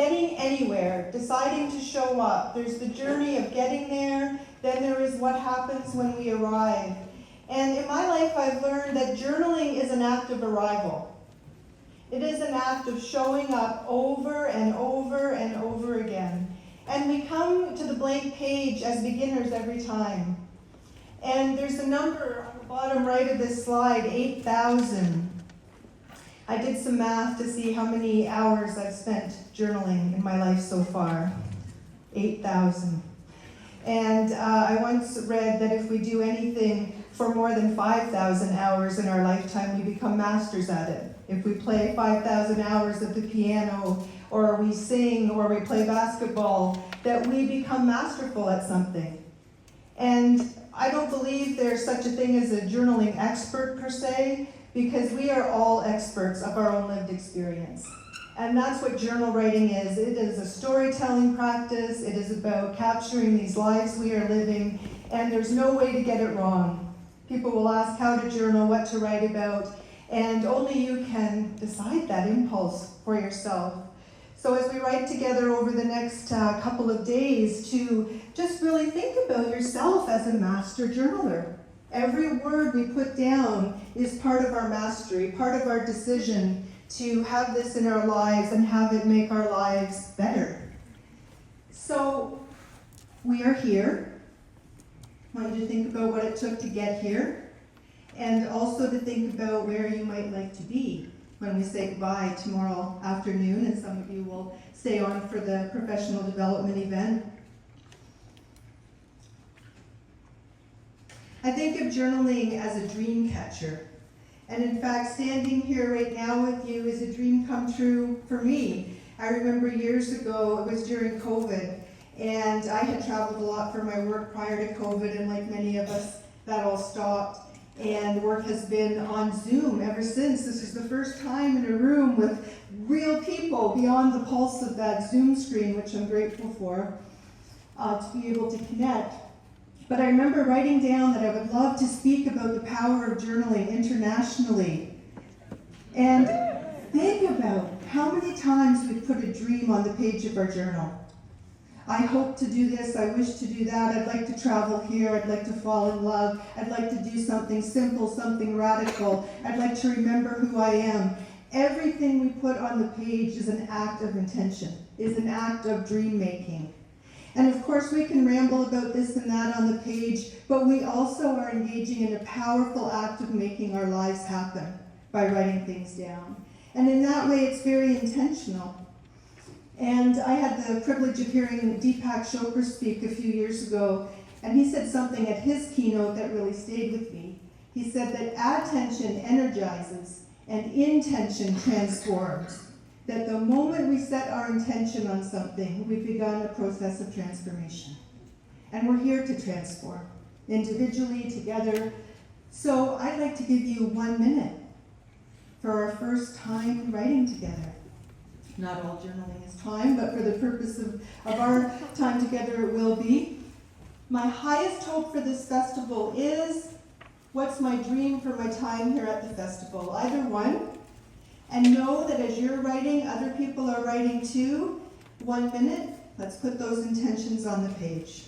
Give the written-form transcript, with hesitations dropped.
getting anywhere, deciding to show up. There's the journey of getting there, then there is what happens when we arrive. And in my life, I've learned that journaling is an act of arrival. It is an act of showing up over and over and over again. And we come to the blank page as beginners every time. And there's a number on the bottom right of this slide, 8,000. I did some math to see how many hours I've spent journaling in my life so far. 8,000. And I once read that if we do anything for more than 5,000 hours in our lifetime, we become masters at it. If we play 5,000 hours at the piano, or we sing, or we play basketball, that we become masterful at something. And I don't believe there's such a thing as a journaling expert per se, because we are all experts of our own lived experience. And that's what journal writing is. It is a storytelling practice. It is about capturing these lives we are living, and there's no way to get it wrong. People will ask how to journal, what to write about, and only you can decide that impulse for yourself. So as we write together over the next couple of days, to just really think about yourself as a master journaler. Every word we put down is part of our mastery, part of our decision to have this in our lives and have it make our lives better. So we are here. I want you to think about what it took to get here, and also to think about where you might like to be when we say goodbye tomorrow afternoon, and some of you will stay on for the professional development event. I think of journaling as a dream catcher. And in fact, standing here right now with you is a dream come true for me. I remember years ago, it was during COVID, and I had traveled a lot for my work prior to COVID, and like many of us, that all stopped. And work has been on Zoom ever since. This is the first time in a room with real people beyond the pulse of that Zoom screen, which I'm grateful for, to be able to connect. But I remember writing down that I would love to speak about the power of journaling internationally. And think about how many times we put a dream on the page of our journal. I hope to do this, I wish to do that, I'd like to travel here, I'd like to fall in love, I'd like to do something simple, something radical, I'd like to remember who I am. Everything we put on the page is an act of intention, is an act of dream making. And of course we can ramble about this and that on the page, but we also are engaging in a powerful act of making our lives happen by writing things down. And in that way it's very intentional. And I had the privilege of hearing Deepak Chopra speak a few years ago, and he said something at his keynote that really stayed with me. He said that attention energizes and intention transforms. That the moment we set our intention on something, we've begun a process of transformation. And we're here to transform, individually, together. So I'd like to give you 1 minute for our first time writing together. Not all journaling is time, but for the purpose of our time together it will be. My highest hope for this festival is, what's my dream for my time here at the festival? Either one. And know that as you're writing, other people are writing too. 1 minute, let's put those intentions on the page.